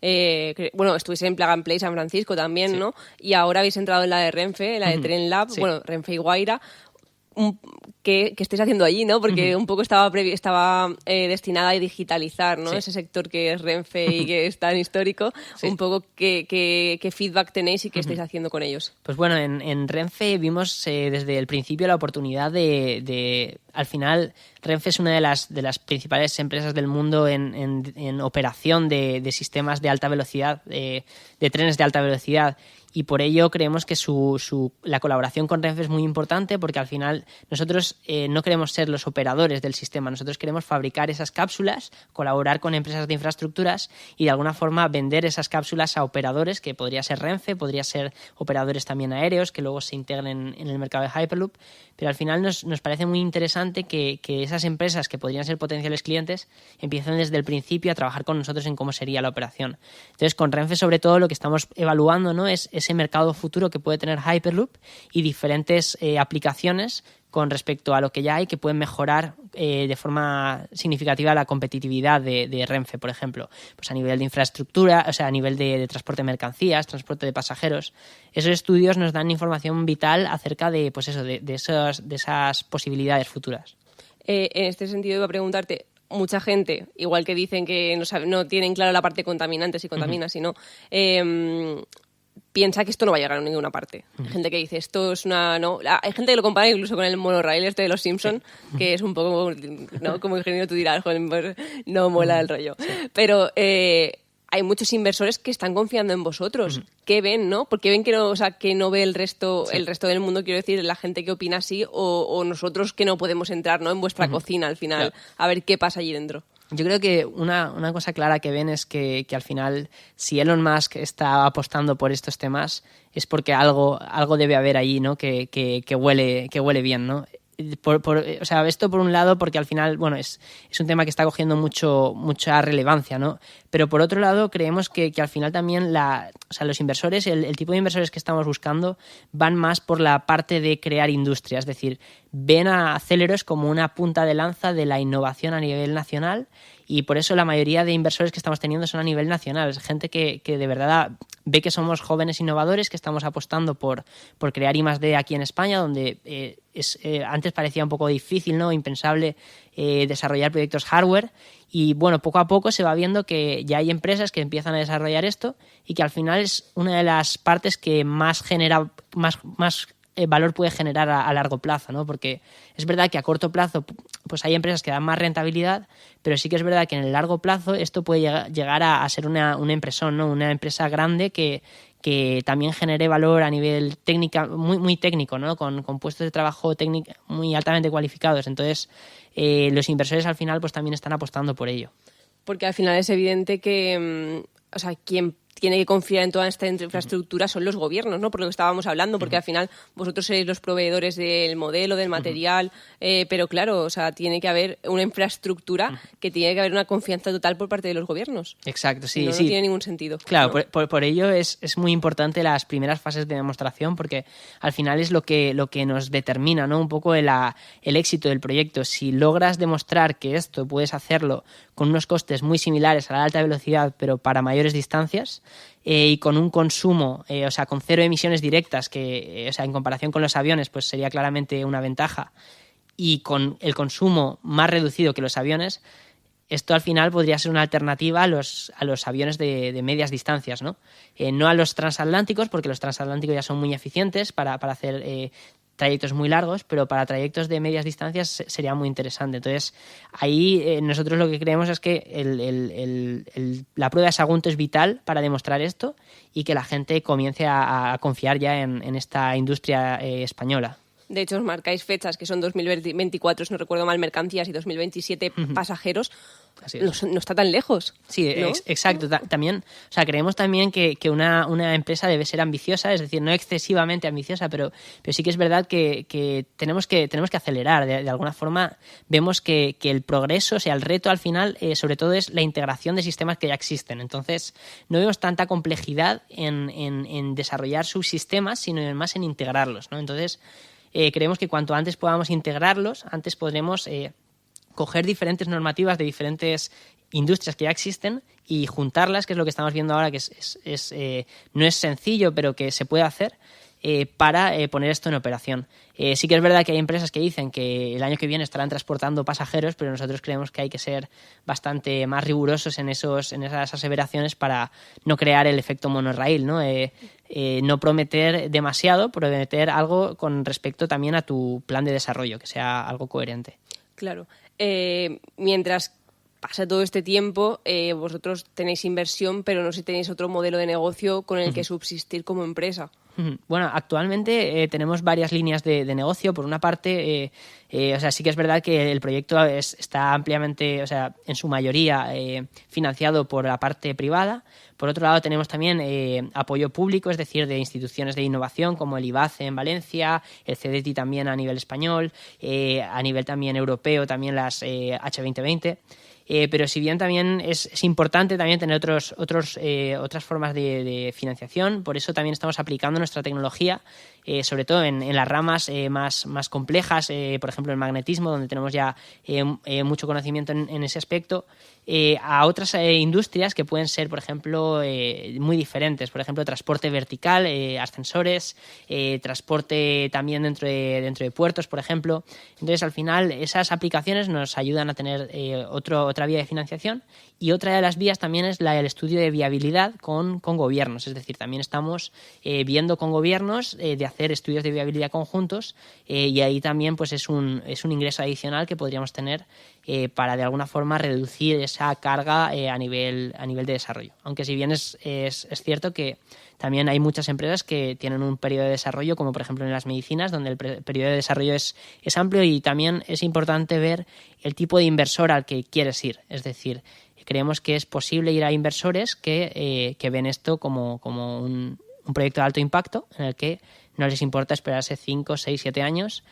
estuviese en Plug and Play San Francisco también, ¿no? Y ahora habéis entrado en la de Renfe, la de Tren Lab, Renfe y Guaira. ¿Qué estáis haciendo allí, no? Porque un poco estaba destinada a digitalizar, ¿no? Ese sector que es Renfe y que es tan histórico. Un poco qué feedback tenéis y qué estáis haciendo con ellos. Pues bueno, en Renfe vimos desde el principio la oportunidad de al final, Renfe es una de las principales empresas del mundo en operación de sistemas de alta velocidad, de trenes de alta velocidad. Y por ello creemos que la colaboración con Renfe es muy importante, porque al final nosotros no queremos ser los operadores del sistema, nosotros queremos fabricar esas cápsulas, colaborar con empresas de infraestructuras y de alguna forma vender esas cápsulas a operadores, que podría ser Renfe, podría ser operadores también aéreos que luego se integren en el mercado de Hyperloop, pero al final nos parece muy interesante que esas empresas que podrían ser potenciales clientes empiecen desde el principio a trabajar con nosotros en cómo sería la operación. Entonces con Renfe sobre todo lo que estamos evaluando, ¿no?, es ese mercado futuro que puede tener Hyperloop y diferentes aplicaciones con respecto a lo que ya hay que pueden mejorar de forma significativa la competitividad de Renfe, por ejemplo, pues a nivel de infraestructura, o sea, a nivel de transporte de mercancías, transporte de pasajeros. Esos estudios nos dan información vital acerca de, pues eso, de esas posibilidades futuras. En este sentido iba a preguntarte, mucha gente, igual que dicen que no tienen claro la parte contaminante, si contamina, si no, piensa que esto no va a llegar a ninguna parte. Hay gente que dice, esto es una... no. Hay gente que lo compara incluso con el monorail de los Simpson, que es un poco, ¿no?, como ingeniero tú dirás, joder, pues, no mola el rollo. Sí. Pero hay muchos inversores que están confiando en vosotros. ¿Qué ven, no? Porque ven que no ve el resto del mundo, quiero decir, la gente que opina así, o nosotros que no podemos entrar, ¿no?, en vuestra cocina al final, a ver qué pasa allí dentro. Yo creo que una cosa clara que ven es que al final, si Elon Musk está apostando por estos temas, es porque algo debe haber ahí, ¿no?, que huele bien, ¿no? O sea, esto por un lado porque al final, bueno, es un tema que está cogiendo mucha relevancia, ¿no? Pero por otro lado creemos que al final también los inversores, el tipo de inversores que estamos buscando van más por la parte de crear industria, es decir, ven a Celeros como una punta de lanza de la innovación a nivel nacional, y por eso la mayoría de inversores que estamos teniendo son a nivel nacional. Es gente que de verdad ve que somos jóvenes innovadores, que estamos apostando por crear I+D aquí en España, donde antes parecía un poco difícil, ¿no?, impensable desarrollar proyectos hardware. Y bueno, poco a poco se va viendo que ya hay empresas que empiezan a desarrollar esto y que al final es una de las partes que más genera más valor puede generar a largo plazo, ¿no? Porque es verdad que a corto plazo pues hay empresas que dan más rentabilidad, pero sí que es verdad que en el largo plazo esto puede llegar a ser una empresón, ¿no?, una empresa grande que también genere valor a nivel técnica, muy, muy técnico, ¿no?, con puestos de trabajo muy altamente cualificados. Entonces, los inversores al final pues también están apostando por ello. Porque al final es evidente que, quien tiene que confiar en toda esta infraestructura son los gobiernos, ¿no?, por lo que estábamos hablando, porque al final vosotros sois los proveedores del modelo, del material, pero claro, tiene que haber una infraestructura que tiene que haber una confianza total por parte de los gobiernos. Exacto, sí. No tiene ningún sentido. Claro, ¿no? por ello es muy importante las primeras fases de demostración, porque al final es lo que nos determina, ¿no?, un poco el éxito del proyecto. Si logras demostrar que esto puedes hacerlo con unos costes muy similares a la alta velocidad, pero para mayores distancias, y con un consumo, con cero emisiones directas, que en comparación con los aviones pues sería claramente una ventaja, y con el consumo más reducido que los aviones, esto al final podría ser una alternativa a los aviones de medias distancias, ¿no? No a los transatlánticos, porque los transatlánticos ya son muy eficientes para hacer trayectos muy largos, pero para trayectos de medias distancias sería muy interesante. Entonces, ahí nosotros lo que creemos es que la prueba de Sagunto es vital para demostrar esto y que la gente comience a confiar ya en esta industria española. De hecho, os marcáis fechas que son 2024, si no recuerdo mal, mercancías, y 2027 pasajeros. Así es. No está tan lejos. Sí, ¿no? Exacto. También, creemos también que una empresa debe ser ambiciosa, es decir, no excesivamente ambiciosa, pero sí que es verdad que tenemos que acelerar. De alguna forma vemos que el progreso, el reto al final, sobre todo es la integración de sistemas que ya existen. Entonces, no vemos tanta complejidad en desarrollar subsistemas, sino más en integrarlos, ¿no? Entonces, creemos que cuanto antes podamos integrarlos, antes podremos coger diferentes normativas de diferentes industrias que ya existen y juntarlas, que es lo que estamos viendo ahora, que no es sencillo, pero que se puede hacer para poner esto en operación. Sí que es verdad que hay empresas que dicen que el año que viene estarán transportando pasajeros, pero nosotros creemos que hay que ser bastante más rigurosos en esas aseveraciones para no crear el efecto monorail, ¿no? No prometer demasiado, prometer algo con respecto también a tu plan de desarrollo, que sea algo coherente. Claro. Mientras pasa todo este tiempo, vosotros tenéis inversión, pero no sé si tenéis otro modelo de negocio con el que subsistir como empresa. Bueno, actualmente tenemos varias líneas de negocio. Por una parte, sí que es verdad que el proyecto está ampliamente, en su mayoría, financiado por la parte privada. Por otro lado, tenemos también apoyo público, es decir, de instituciones de innovación como el IBACE en Valencia, el CDTI también a nivel español, a nivel también europeo, también las H2020. Pero si bien también es importante también tener otras formas de financiación, por eso también estamos aplicando nuestra tecnología, sobre todo en las ramas más complejas, por ejemplo el magnetismo, donde tenemos ya mucho conocimiento en ese aspecto, a otras industrias que pueden ser, por ejemplo, muy diferentes, por ejemplo, transporte vertical, ascensores, transporte también dentro de puertos, por ejemplo. Entonces, al final, esas aplicaciones nos ayudan a tener otra vía de financiación, y otra de las vías también es el estudio de viabilidad con gobiernos. Es decir, también estamos viendo con gobiernos de hacer estudios de viabilidad conjuntos, y ahí también pues es un ingreso adicional que podríamos tener para de alguna forma reducir esa carga a nivel de desarrollo. Aunque si bien es cierto que también hay muchas empresas que tienen un periodo de desarrollo, como por ejemplo en las medicinas, donde el periodo de desarrollo es amplio, y también es importante ver el tipo de inversor al que quieres ir. Es decir, creemos que es posible ir a inversores que ven esto como un proyecto de alto impacto en el que no les importa esperarse 5, 6, 7 años,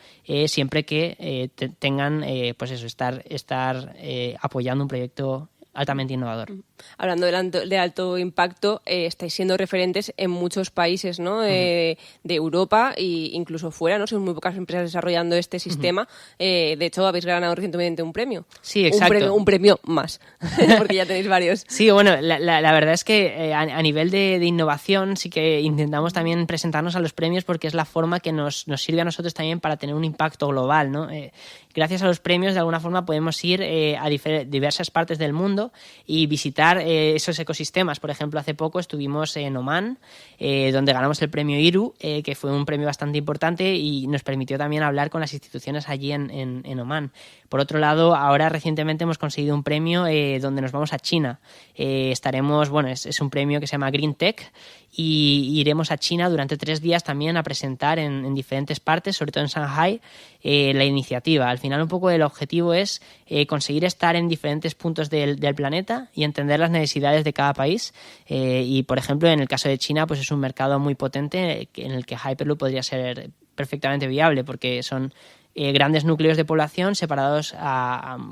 siempre que tengan estar apoyando un proyecto altamente innovador. Hablando de alto impacto, estáis siendo referentes en muchos países, ¿no? De Europa e incluso fuera, ¿no? Son muy pocas empresas desarrollando este sistema. De hecho, habéis ganado recientemente un premio. Sí, exacto. Un premio más, porque ya tenéis varios. Sí, bueno, la verdad es que a nivel de innovación sí que intentamos también presentarnos a los premios, porque es la forma que nos sirve a nosotros también para tener un impacto global, ¿no? Gracias a los premios, de alguna forma, podemos ir a diversas partes del mundo y visitar esos ecosistemas. Por ejemplo, hace poco estuvimos en Omán, donde ganamos el premio IRU, que fue un premio bastante importante y nos permitió también hablar con las instituciones allí en Omán. Por otro lado, ahora recientemente hemos conseguido un premio donde nos vamos a China. Estaremos, es un premio que se llama Green Tech, y iremos a China durante 3 días también a presentar en diferentes partes, sobre todo en Shanghai, la iniciativa. Al final, un poco el objetivo es conseguir estar en diferentes puntos del planeta y entender las necesidades de cada país. Y, por ejemplo, en el caso de China, pues es un mercado muy potente en el que Hyperloop podría ser perfectamente viable, porque son grandes núcleos de población separados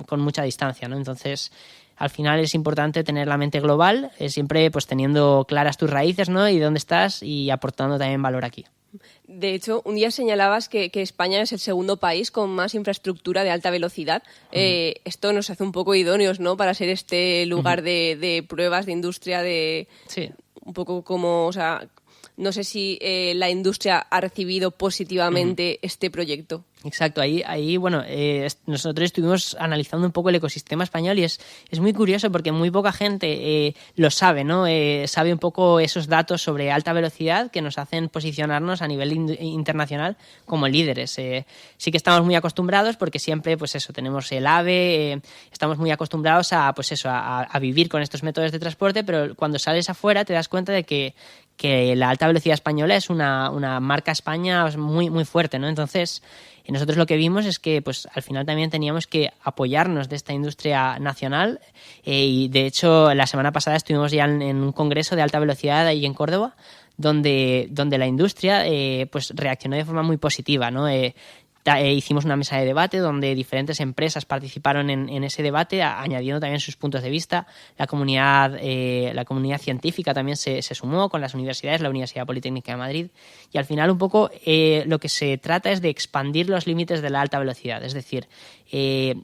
con mucha distancia, ¿no? Entonces, al final es importante tener la mente global, siempre pues teniendo claras tus raíces, ¿no? Y dónde estás, y aportando también valor aquí. De hecho, un día señalabas que España es el segundo país con más infraestructura de alta velocidad. Esto nos hace un poco idóneos, ¿no? Para ser este lugar de pruebas, de industria, Sí. Un poco como, no sé si la industria ha recibido positivamente este proyecto. Exacto, ahí nosotros estuvimos analizando un poco el ecosistema español, y es muy curioso porque muy poca gente lo sabe, ¿no? Sabe un poco esos datos sobre alta velocidad que nos hacen posicionarnos a nivel internacional como líderes. Sí que estamos muy acostumbrados porque siempre, tenemos el AVE, estamos muy acostumbrados a vivir con estos métodos de transporte, pero cuando sales afuera te das cuenta de que la alta velocidad española es una marca España muy, muy fuerte, ¿no? Entonces, nosotros lo que vimos es que al final también teníamos que apoyarnos de esta industria nacional, y de hecho la semana pasada estuvimos ya en un congreso de alta velocidad ahí en Córdoba, donde la industria reaccionó de forma muy positiva, ¿no? Hicimos una mesa de debate donde diferentes empresas participaron en ese debate, añadiendo también sus puntos de vista. La comunidad científica también se sumó con las universidades, la Universidad Politécnica de Madrid, y al final un poco lo que se trata es de expandir los límites de la alta velocidad. Es decir,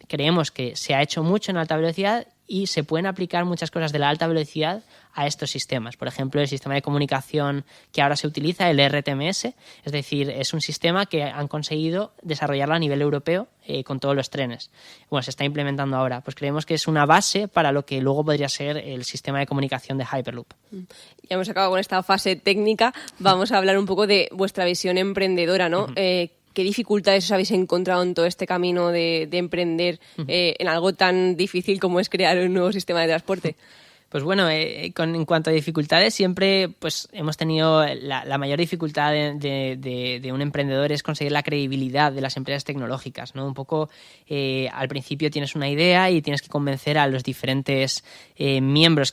creemos que se ha hecho mucho en alta velocidad y se pueden aplicar muchas cosas de la alta velocidad a estos sistemas. Por ejemplo, el sistema de comunicación que ahora se utiliza, el RTMS, es decir, es un sistema que han conseguido desarrollarlo a nivel europeo con todos los trenes. Bueno, se está implementando ahora. Pues creemos que es una base para lo que luego podría ser el sistema de comunicación de Hyperloop. Ya hemos acabado con esta fase técnica. Vamos a hablar un poco de vuestra visión emprendedora, ¿no? ¿Qué dificultades os habéis encontrado en todo este camino de emprender en algo tan difícil como es crear un nuevo sistema de transporte? Pues bueno, en cuanto a dificultades, siempre pues hemos tenido la mayor dificultad de un emprendedor es conseguir la credibilidad de las empresas tecnológicas, ¿no? Un poco al principio tienes una idea y tienes que convencer a los diferentes miembros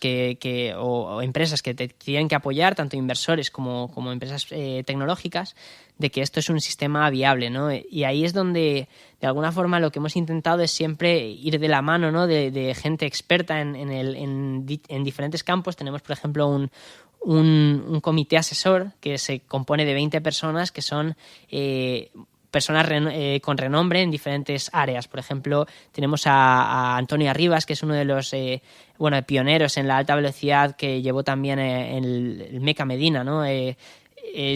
o empresas que te tienen que apoyar, tanto inversores como empresas tecnológicas, de que esto es un sistema viable, ¿no? Y ahí es donde, de alguna forma, lo que hemos intentado es siempre ir de la mano, ¿no? de gente experta en diferentes campos. Tenemos, por ejemplo, un comité asesor que se compone de 20 personas que son personas con renombre en diferentes áreas. Por ejemplo, tenemos a Antonio Arribas, que es uno de los pioneros en la alta velocidad, que llevó también el Meca Medina, ¿no?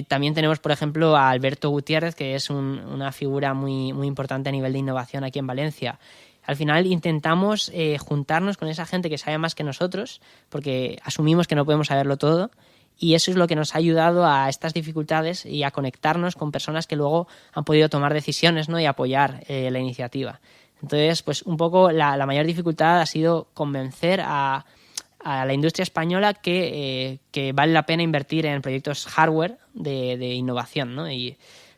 También tenemos, por ejemplo, a Alberto Gutiérrez, que es una figura muy, muy importante a nivel de innovación aquí en Valencia. Al final intentamos juntarnos con esa gente que sabe más que nosotros, porque asumimos que no podemos saberlo todo, y eso es lo que nos ha ayudado a estas dificultades y a conectarnos con personas que luego han podido tomar decisiones, ¿no? Y apoyar la iniciativa. Entonces, pues un poco la mayor dificultad ha sido convencer a la industria española que vale la pena invertir en proyectos hardware de innovación, ¿no?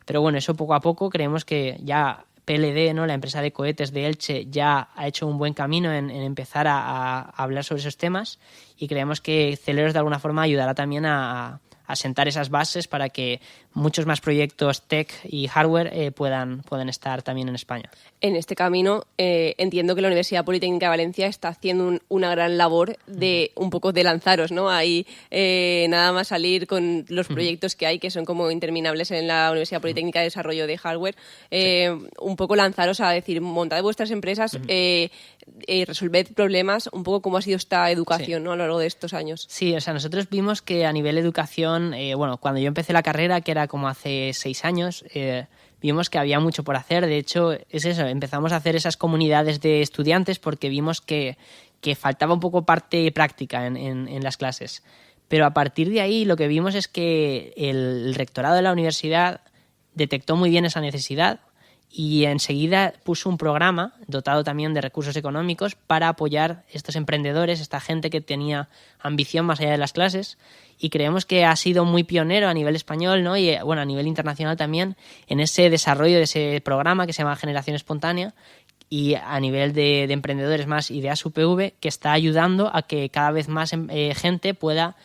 Pero bueno, eso poco a poco creemos que ya PLD, ¿no? La empresa de cohetes de Elche, ya ha hecho un buen camino en empezar a hablar sobre esos temas, y creemos que Celeros de alguna forma ayudará también a sentar esas bases para que muchos más proyectos tech y hardware puedan estar también en España. En este camino entiendo que la Universidad Politécnica de Valencia está haciendo una gran labor de un poco de lanzaros, ¿no? Ahí nada más salir con los proyectos que hay, que son como interminables en la Universidad Politécnica de Desarrollo de Hardware, un poco lanzaros a decir, montad vuestras empresas, resolved problemas, un poco cómo ha sido esta educación, ¿no? A lo largo de estos años. Sí, o sea, nosotros vimos que a nivel educación, cuando yo empecé la carrera, que era como hace 6 años, vimos que había mucho por hacer. De hecho, es eso, empezamos a hacer esas comunidades de estudiantes porque vimos que faltaba un poco parte práctica en las clases. Pero a partir de ahí lo que vimos es que el rectorado de la universidad detectó muy bien esa necesidad y enseguida puso un programa dotado también de recursos económicos para apoyar estos emprendedores, esta gente que tenía ambición más allá de las clases, y creemos que ha sido muy pionero a nivel español, ¿no? Y bueno, a nivel internacional también, en ese desarrollo de ese programa que se llama Generación Espontánea, y a nivel de emprendedores más Ideas UPV, que está ayudando a que cada vez más gente pueda,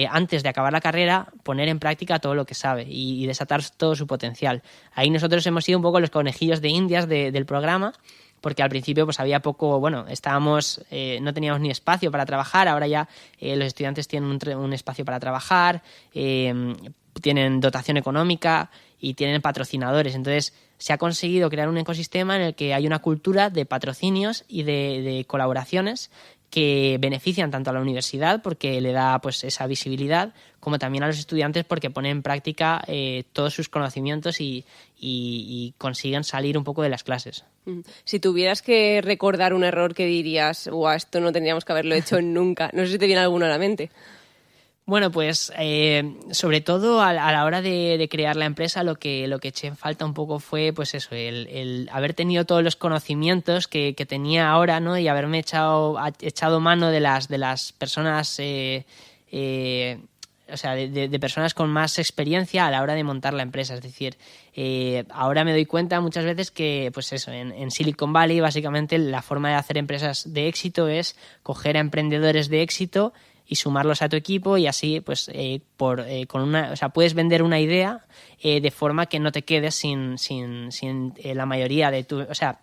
antes de acabar la carrera, poner en práctica todo lo que sabe y desatar todo su potencial. Ahí nosotros hemos sido un poco los conejillos de indias del programa, porque al principio pues había poco, estábamos, no teníamos ni espacio para trabajar. Ahora ya los estudiantes tienen un espacio para trabajar, tienen dotación económica y tienen patrocinadores. Entonces se ha conseguido crear un ecosistema en el que hay una cultura de patrocinios y de colaboraciones que benefician tanto a la universidad porque le da pues esa visibilidad, como también a los estudiantes porque ponen en práctica todos sus conocimientos y consiguen salir un poco de las clases. Si tuvieras que recordar un error que dirías, esto no tendríamos que haberlo hecho nunca, no sé si te viene alguno a la mente. Bueno, pues sobre todo a la hora de crear la empresa, lo que eché en falta un poco fue pues eso, el haber tenido todos los conocimientos que tenía ahora, ¿no? Y haberme echado mano de las personas, de personas con más experiencia a la hora de montar la empresa. Es decir, ahora me doy cuenta muchas veces que pues eso, en Silicon Valley básicamente la forma de hacer empresas de éxito es coger a emprendedores de éxito y sumarlos a tu equipo, y así pues puedes vender una idea de forma que no te quedes sin la mayoría de tu... O sea,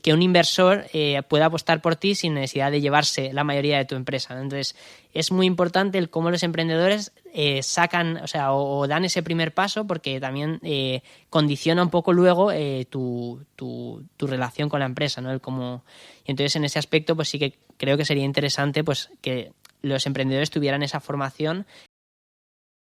que un inversor pueda apostar por ti sin necesidad de llevarse la mayoría de tu empresa, ¿no? Entonces, es muy importante el cómo los emprendedores sacan, o sea, o dan ese primer paso, porque también condiciona un poco luego tu relación con la empresa, ¿no? Y entonces, en ese aspecto, pues sí que creo que sería interesante pues que los emprendedores tuvieran esa formación